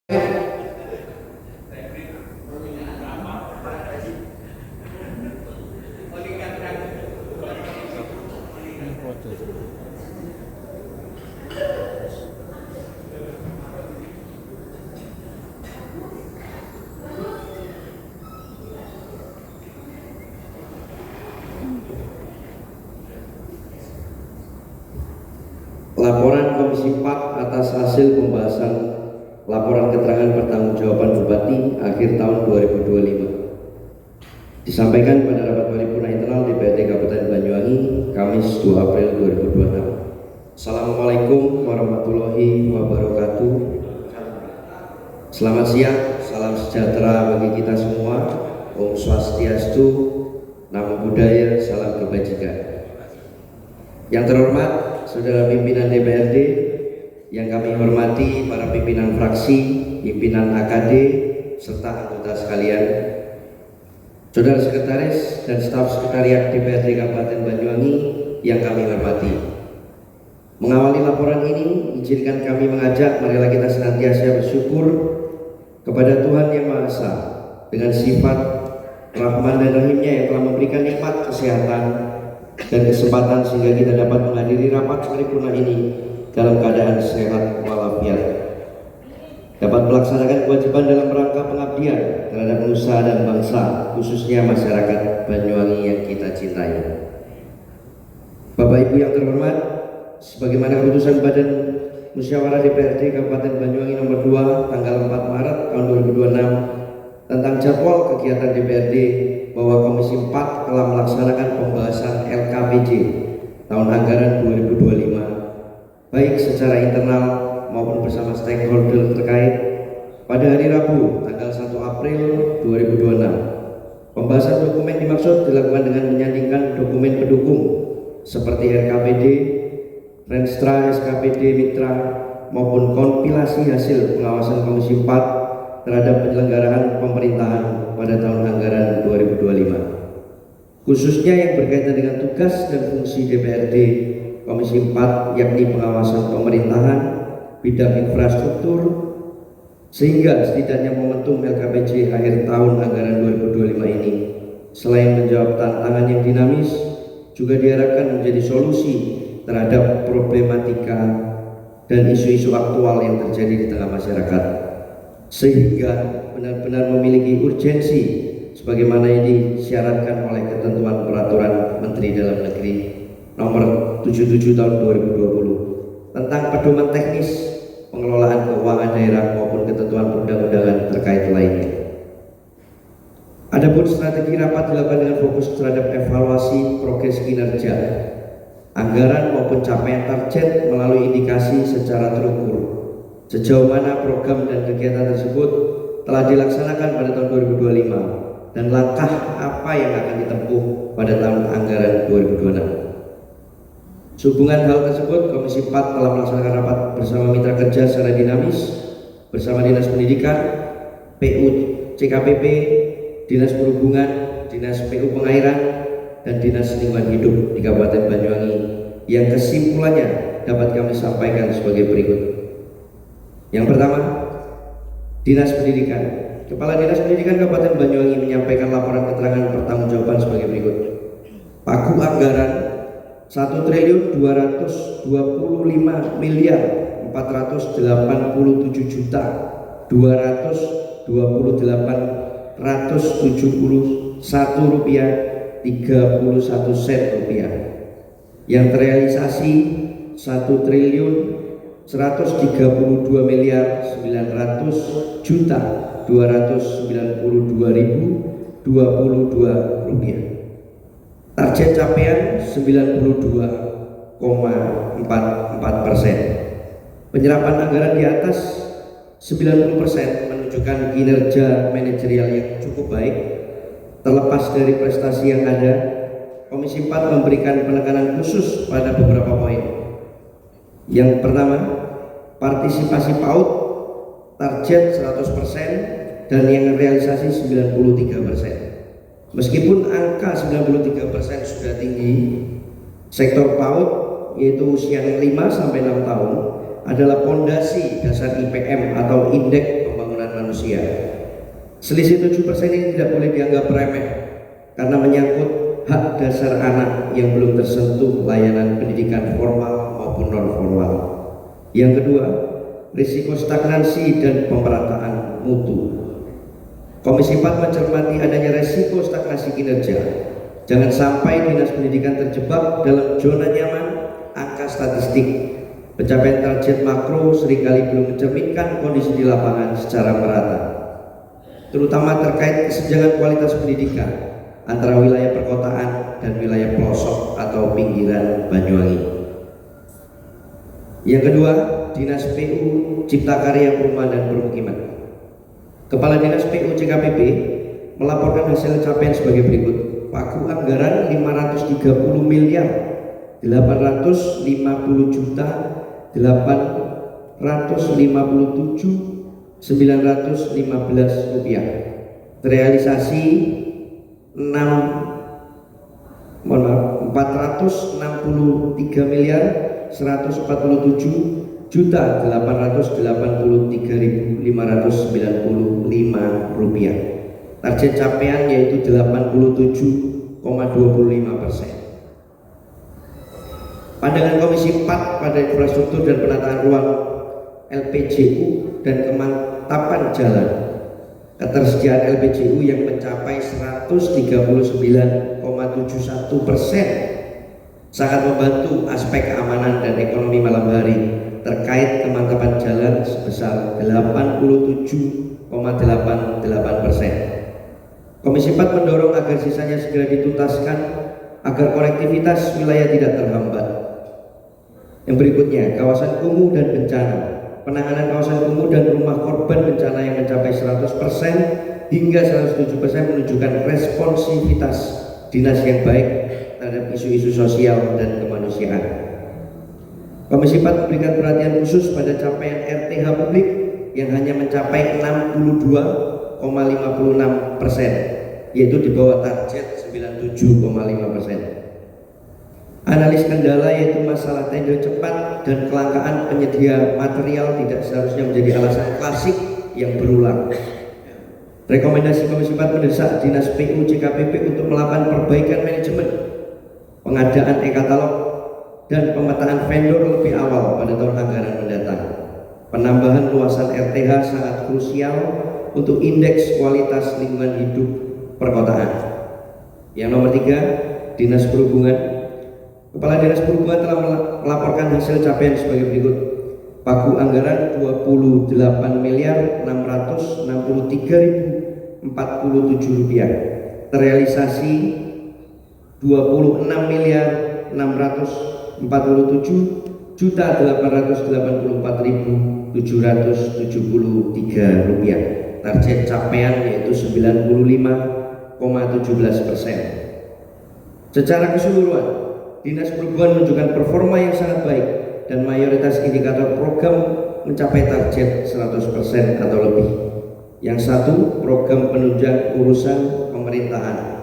Laporan Komisi 4 atas hasil pembahasan laporan keterangan pertanggungjawaban Bupati akhir tahun 2025 disampaikan pada rapat paripurna internal DPRD Kabupaten Banyuwangi Kamis 2 April 2026. Assalamualaikum warahmatullahi wabarakatuh. Selamat siang, salam sejahtera bagi kita semua. Om Swastiastu, Namo Buddhaya, salam kebajikan. Yang terhormat Saudara pimpinan DPRD, yang kami hormati para pimpinan fraksi, pimpinan AKD, serta anggota sekalian, Saudara Sekretaris dan staf Sekretariat DPRD Kabupaten Banyuwangi yang kami hormati. Mengawali laporan ini, izinkan kami mengajak marilah kita senantiasa bersyukur kepada Tuhan Yang Maha Esa dengan sifat Rahman dan Rahimnya yang telah memberikan nikmat kesehatan dan kesempatan sehingga kita dapat menghadiri rapat paripurna ini dalam keadaan sehat walafiat, dapat melaksanakan kewajiban dalam rangka pengabdian terhadap nusa dan bangsa, khususnya masyarakat Banyuwangi yang kita cintai. Bapak Ibu yang terhormat, sebagaimana keputusan Badan Musyawarah DPRD Kabupaten Banyuwangi nomor 2 tanggal 4 Maret tahun 2026 tentang jadwal kegiatan DPRD, bahwa Komisi 4 telah melaksanakan pembahasan LKPJ tahun anggaran 2025 baik secara internal maupun bersama stakeholder terkait pada hari Rabu tanggal 1 April 2026. Pembahasan dokumen dimaksud dilakukan dengan menyandingkan dokumen pendukung seperti RKPD, Renstra, SKPD, Mitra maupun kompilasi hasil pengawasan Komisi 4 terhadap penyelenggaraan pemerintahan pada tahun anggaran 2025, khususnya yang berkaitan dengan tugas dan fungsi DPRD Komisi 4, yakni pengawasan pemerintahan, bidang infrastruktur, sehingga setidaknya momentum LKPJ akhir tahun anggaran 2025 ini selain menjawab tantangan yang dinamis, juga diharapkan menjadi solusi terhadap problematika dan isu-isu aktual yang terjadi di tengah masyarakat, sehingga benar-benar memiliki urgensi sebagaimana yang disyaratkan oleh ketentuan Peraturan Menteri Dalam Negeri nomor 77 tahun 2020 tentang pedoman teknis pengelolaan keuangan daerah maupun ketentuan perundang-undangan terkait lainnya. Adapun strategi rapat dilakukan dengan fokus terhadap evaluasi progres kinerja anggaran maupun capaian target melalui indikasi secara terukur sejauh mana program dan kegiatan tersebut telah dilaksanakan pada tahun 2025 dan langkah apa yang akan ditempuh pada tahun anggaran 2026. Sehubungan hal tersebut, Komisi 4 telah melaksanakan rapat bersama mitra kerja secara dinamis bersama Dinas Pendidikan, PU CKPP, Dinas Perhubungan, Dinas PU Pengairan, dan Dinas Lingkungan Hidup di Kabupaten Banyuwangi, yang kesimpulannya dapat kami sampaikan sebagai berikut. Yang pertama, Dinas Pendidikan. Kepala Dinas Pendidikan Kabupaten Banyuwangi menyampaikan laporan keterangan pertanggungjawaban sebagai berikut. Pagu anggaran 1.285.488.281.871 yang terrealisasi 1.132.900.292.022 Target capaian 92,44%. Penyerapan anggaran di atas 90% menunjukkan kinerja manajerial yang cukup baik. Terlepas dari prestasi yang ada, Komisi 4 memberikan penekanan khusus pada beberapa poin. Yang pertama, partisipasi PAUD target 100% dan yang realisasi 93%. Meskipun angka 93% sudah tinggi, sektor PAUD yaitu usia 5 sampai 6 tahun adalah pondasi dasar IPM atau Indeks manusia. Selisih 7% ini tidak boleh dianggap remeh karena menyangkut hak dasar anak yang belum tersentuh layanan pendidikan formal maupun non formal. Yang kedua, risiko stagnasi dan pemerataan mutu. Komisi 4 mencermati adanya risiko stagnasi kinerja. Jangan sampai Dinas Pendidikan terjebak dalam zona nyaman angka statistik. Pencapaian target makro seringkali belum mencerminkan kondisi di lapangan secara merata, terutama terkait kesenjangan kualitas pendidikan antara wilayah perkotaan dan wilayah pelosok atau pinggiran Banyuwangi. Yang kedua, Dinas PU Cipta Karya Perumahan dan Permukiman. Kepala Dinas PU CKPP melaporkan hasil capaian sebagai berikut. Pagu anggaran 530 miliar 850 juta 857 915 rupiah. Terrealisasi 463 miliar 147 juta 883.595 rupiah. Target capaian yaitu 87,25%. Pandangan Komisi 4 pada infrastruktur dan penataan ruang LPJU dan kemantapan jalan. Ketersediaan LPJU yang mencapai 139,71% sangat membantu aspek keamanan dan ekonomi malam hari terkait kemantapan jalan sebesar 87,88%. Komisi 4 mendorong agar sisanya segera dituntaskan agar konektivitas wilayah tidak terhambat. Yang berikutnya, kawasan kumuh dan bencana. Penanganan kawasan kumuh dan rumah korban bencana yang mencapai 100% hingga 107% menunjukkan responsivitas dinas yang baik terhadap isu-isu sosial dan kemanusiaan. Komisi 4 memberikan perhatian khusus pada capaian RTH publik yang hanya mencapai 62,56%, yaitu di bawah target 97,5%. Analis kendala yaitu masalah tender cepat dan kelangkaan penyedia material tidak seharusnya menjadi alasan klasik yang berulang. Rekomendasi Komisi 4 mendesak Dinas PU CKPP untuk melakukan perbaikan manajemen, pengadaan e-katalog dan pemetaan vendor lebih awal pada tahun anggaran mendatang. Penambahan luasan RTH sangat krusial untuk indeks kualitas lingkungan hidup perkotaan. Yang nomor 3, Dinas Perhubungan. Kepala Dinas Perhubungan telah melaporkan hasil capaian sebagai berikut. Pagu anggaran 28 miliar 663.047 rupiah. Terrealisasi 26 miliar 647 juta 884.773 rupiah. Target capaian yaitu 95,17%. Secara keseluruhan, Dinas Perhubungan menunjukkan performa yang sangat baik dan mayoritas indikator program mencapai target 100% atau lebih. Yang satu, program penunjang urusan pemerintahan.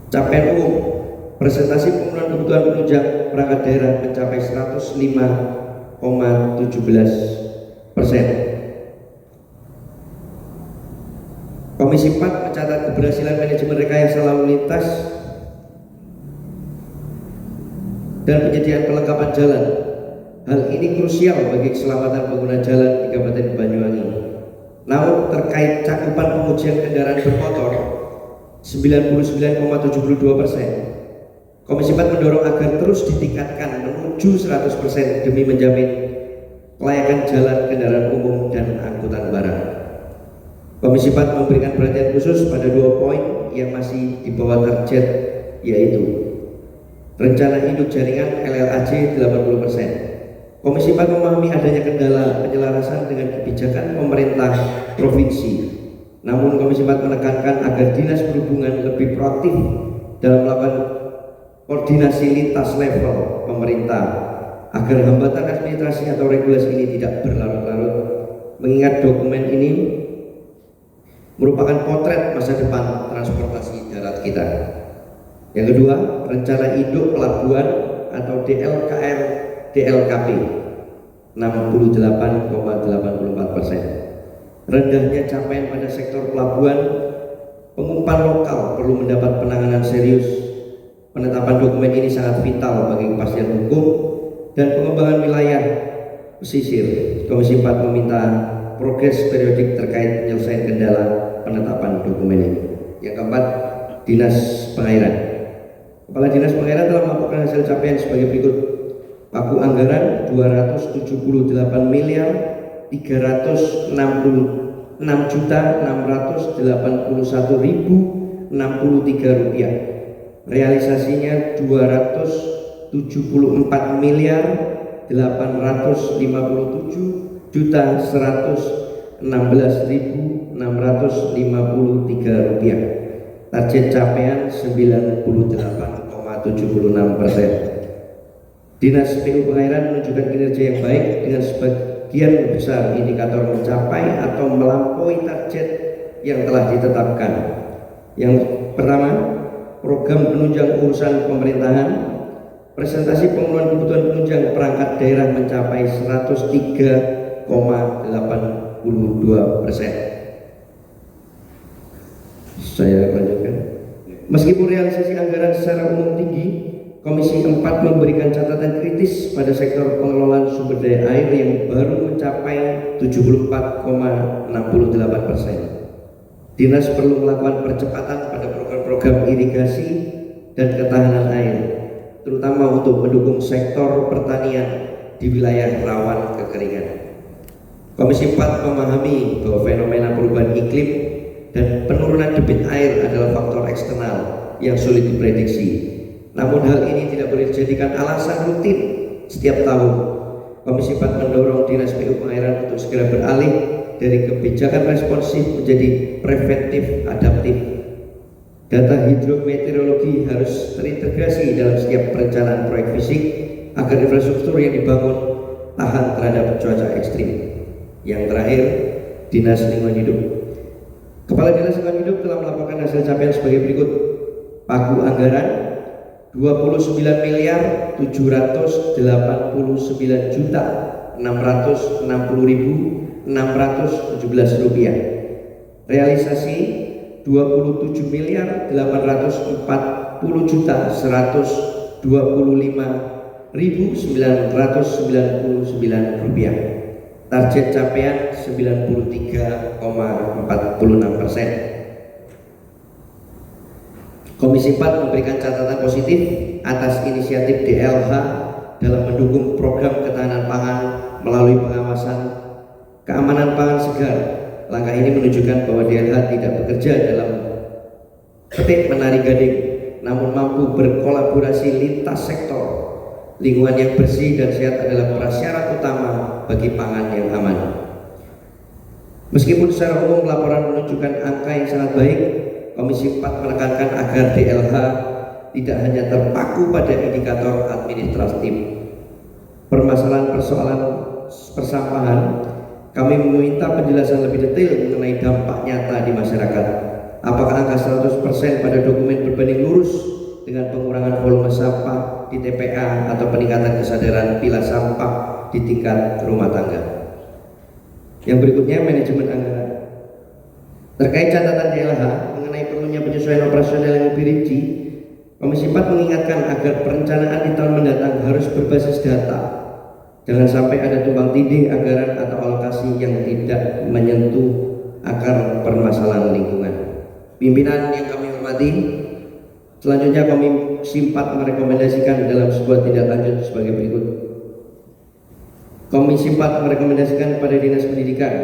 Capaian umum, presentasi pemenuhan kebutuhan penunjang perangkat daerah mencapai 105,17%. Komisi 4 mencatat keberhasilan manajemen rekayasa lalu lintas dan penyediaan perlengkapan jalan. Hal ini krusial bagi keselamatan pengguna jalan di Kabupaten Banyuwangi. Namun terkait cakupan pengujian kendaraan bermotor 99,72%, Komisi 4 mendorong agar terus ditingkatkan menuju 100% demi menjamin kelayakan jalan kendaraan umum dan angkutan barang. Komisi 4 memberikan perhatian khusus pada 2 poin yang masih di bawah target, yaitu rencana induk jaringan LLAJ 80%. Komisi 4 memahami adanya kendala penyelarasan dengan kebijakan pemerintah provinsi. Namun Komisi 4 menekankan agar Dinas Perhubungan lebih proaktif dalam melakukan koordinasi lintas level pemerintah agar hambatan administrasi atau regulasi ini tidak berlarut-larut, mengingat dokumen ini merupakan potret masa depan transportasi darat kita. Yang kedua, rencana induk pelabuhan atau DLKP 68,84%. rendahnya capaian pada sektor pelabuhan, pengumpan lokal perlu mendapat penanganan serius. Penetapan dokumen ini sangat vital bagi kepastian hukum dan pengembangan wilayah pesisir. Komisi 4 meminta progres periodik terkait penyelesaian kendala penetapan dokumen ini. Yang keempat, Dinas Pengairan. Kepala Dinas Pengairan telah melaporkan hasil capaian sebagai berikut. Pagu anggaran 278 miliar 306.681.063 rupiah. Realisasinya 274 miliar 850.116.653 rupiah. Target capaian 98,76%. Dinas PU Pengairan menunjukkan kinerja yang baik dengan sebagian besar indikator mencapai atau melampaui target yang telah ditetapkan. Yang pertama, program penunjang urusan pemerintahan. Presentasi pemenuhan kebutuhan penunjang perangkat daerah mencapai 103,82%. Saya lanjutkan. Meskipun realisasi anggaran secara umum tinggi, Komisi 4 memberikan catatan kritis pada sektor pengelolaan sumber daya air yang baru mencapai 74,68%. Dinas perlu melakukan percepatan pada program-program irigasi dan ketahanan air, terutama untuk mendukung sektor pertanian di wilayah rawan kekeringan. Komisi 4 memahami bahwa fenomena perubahan iklim dan penurunan debit air adalah faktor eksternal yang sulit diprediksi. Namun hal ini tidak boleh dijadikan alasan rutin setiap tahun. Komisi 4 mendorong Dinas PU Pengairan untuk segera beralih dari kebijakan responsif menjadi preventif adaptif. Data hidrometeorologi harus terintegrasi dalam setiap perencanaan proyek fisik agar infrastruktur yang dibangun tahan terhadap cuaca ekstrim. Yang terakhir, Dinas Lingkungan Hidup. Kepala Dinas Lingkungan Hidup telah melaporkan hasil capaian sebagai berikut. Pagu anggaran 29 miliar 789 juta 660.617 rupiah. Realisasi 27 miliar 840 juta 125.999 rupiah. Target capaian 93,46%. Komisi 4 memberikan catatan positif atas inisiatif DLH dalam mendukung program ketahanan pangan melalui pengawasan keamanan pangan segar. Langkah ini menunjukkan bahwa DLH tidak bekerja dalam petik menari gading, namun mampu berkolaborasi lintas sektor. Lingkungan yang bersih dan sehat adalah prasyarat utama bagi pangan yang aman. Meskipun secara umum laporan menunjukkan angka yang sangat baik, Komisi 4 menekankan agar DLH tidak hanya terpaku pada indikator administratif. Persoalan persampahan, kami meminta penjelasan lebih detail mengenai dampak nyata di masyarakat. Apakah angka 100% pada dokumen berbanding lurus dengan pengurangan volume sampah di TPA atau peningkatan kesadaran pilah sampah di tingkat rumah tangga? Yang berikutnya, manajemen anggaran. Terkait catatan DLH mengenai perlunya penyesuaian operasional yang lebih rinci, Komisi 4 mengingatkan agar perencanaan di tahun mendatang harus berbasis data. Jangan sampai ada tumpang tindih anggaran atau alokasi yang tidak menyentuh akar permasalahan lingkungan. Pimpinan yang kami hormati, selanjutnya Komisi 4 merekomendasikan dalam sebuah tindak lanjut sebagai berikut. Komisi 4 merekomendasikan kepada Dinas Pendidikan,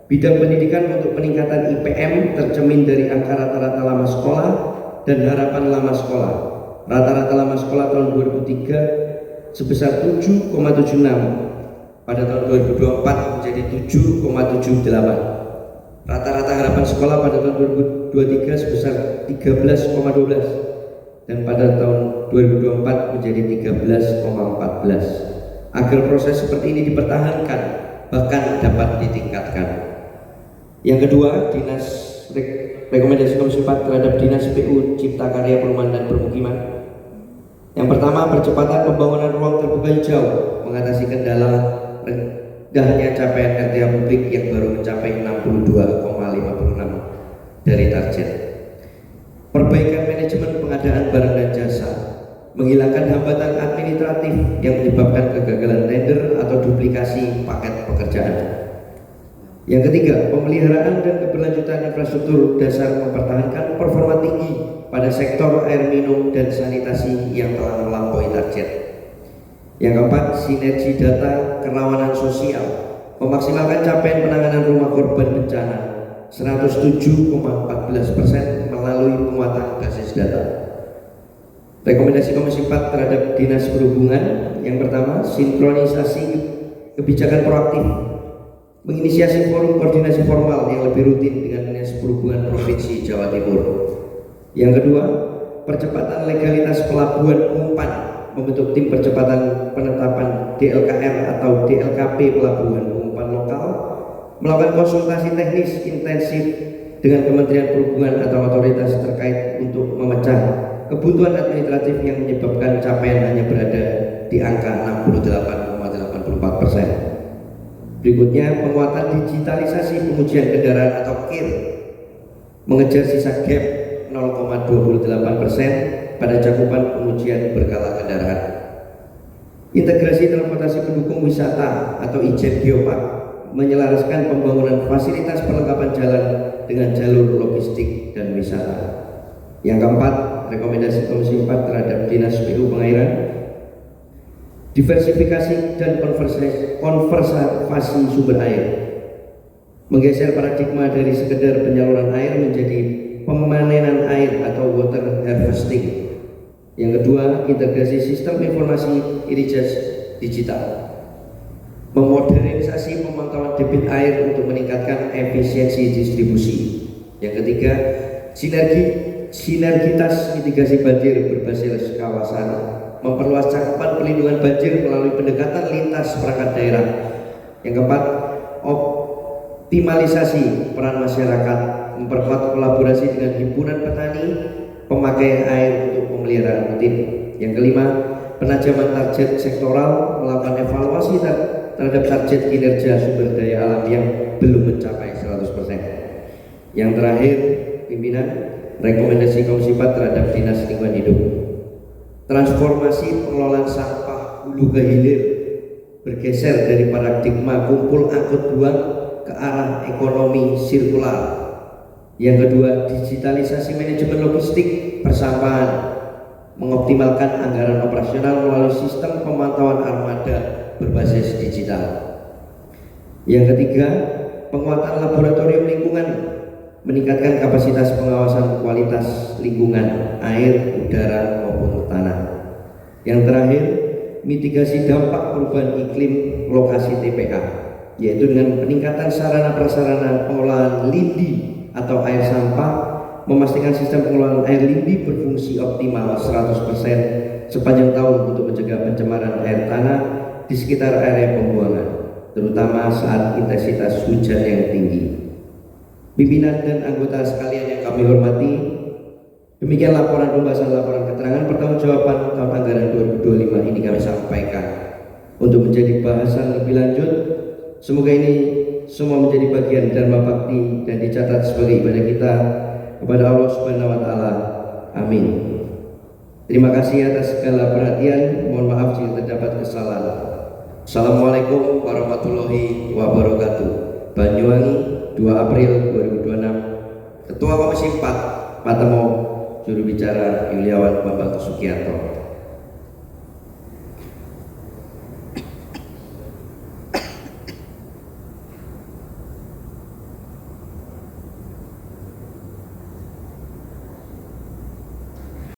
bidang pendidikan untuk peningkatan IPM tercermin dari angka rata-rata lama sekolah dan harapan lama sekolah. Rata-rata lama sekolah tahun 2003 sebesar 7,76, pada tahun 2024 menjadi 7,78. Rata-rata harapan sekolah pada tahun 2023 sebesar 13,12 dan pada tahun 2024 menjadi 13,14. Agar proses seperti ini dipertahankan bahkan dapat ditingkatkan. Yang kedua, rekomendasi Komisi 4 terhadap Dinas PU Cipta Karya Perumahan dan Permukiman. Yang pertama, percepatan pembangunan ruang terbuka hijau mengatasi kendala rendahnya capaian RTA publik yang baru mencapai menghilangkan hambatan administratif yang menyebabkan kegagalan tender atau duplikasi paket pekerjaan. Yang ketiga, pemeliharaan dan keberlanjutan infrastruktur dasar mempertahankan performa tinggi pada sektor air minum dan sanitasi yang telah melampaui target. Yang keempat, sinergi data kerawanan sosial, memaksimalkan capaian penanganan rumah korban bencana 107,14% melalui penguatan basis data. Rekomendasi Komisi 4 terhadap Dinas Perhubungan, yang pertama, sinkronisasi kebijakan proaktif, menginisiasi forum koordinasi formal yang lebih rutin dengan Dinas Perhubungan Provinsi Jawa Timur. Yang kedua, percepatan legalitas pelabuhan umpan, membentuk tim percepatan penetapan DLKR atau DLKP pelabuhan umpan lokal, melakukan konsultasi teknis intensif dengan Kementerian Perhubungan atau otoritas terkait untuk memecah kebutuhan administratif yang menyebabkan capaian hanya berada di angka 68,84%. Berikutnya, penguatan digitalisasi pengujian kendaraan atau KIR, mengejar sisa gap 0,28% pada cakupan pengujian berkala kendaraan. Integrasi transportasi pendukung wisata atau IJEN Geopark, menyelaraskan pembangunan fasilitas perlengkapan jalan dengan jalur logistik dan wisata. Yang keempat, rekomendasi Komisi 4 terhadap Dinas PU Pengairan, diversifikasi dan konservasi sumber air, menggeser paradigma dari sekedar penyaluran air menjadi pemanenan air atau water harvesting. Yang kedua, integrasi sistem informasi irigasi digital, memodernisasi pemantauan debit air untuk meningkatkan efisiensi distribusi. Yang ketiga, sinergitas mitigasi banjir berbasis kawasan, memperluas cakupan pelindungan banjir melalui pendekatan lintas perangkat daerah. Yang keempat, optimalisasi peran masyarakat, memperkuat kolaborasi dengan himpunan petani pemakai air untuk pemeliharaan rutin. Yang kelima, penajaman target sektoral, melakukan evaluasi terhadap target kinerja sumber daya alam yang belum mencapai 100%. Yang terakhir, pimpinan, rekomendasi Komisi 4 terhadap Dinas Lingkungan Hidup, transformasi pengelolaan sampah hulu ke hilir, bergeser dari paradigma kumpul angkut buang ke arah ekonomi sirkular. Yang kedua, digitalisasi manajemen logistik persampahan, mengoptimalkan anggaran operasional melalui sistem pemantauan armada berbasis digital. Yang ketiga, penguatan laboratorium lingkungan, meningkatkan kapasitas pengawasan kualitas lingkungan, air, udara maupun tanah. Yang terakhir, mitigasi dampak perubahan iklim lokasi TPA, yaitu dengan peningkatan sarana prasarana pengolahan lindi atau air sampah, memastikan sistem pengelolaan air lindi berfungsi optimal 100% sepanjang tahun untuk mencegah pencemaran air tanah di sekitar area pembuangan, terutama saat intensitas hujan yang tinggi. Pimpinan dan anggota sekalian yang kami hormati, demikian laporan pembahasan laporan keterangan pertanggungjawaban tahun anggaran 2025 ini kami sampaikan untuk menjadi bahasan lebih lanjut. Semoga ini semua menjadi bagian dharma bakti dan dicatat sebagai ibadah kita kepada Allah Subhanahu wa taala. Amin. Terima kasih atas segala perhatian. Mohon maaf jika terdapat kesalahan. Assalamualaikum warahmatullahi wabarakatuh. Banyuwangi, 2 April 2026. Ketua Komisi 4 Patemo, juru bicara Yuliawan Bambang Sugiarto.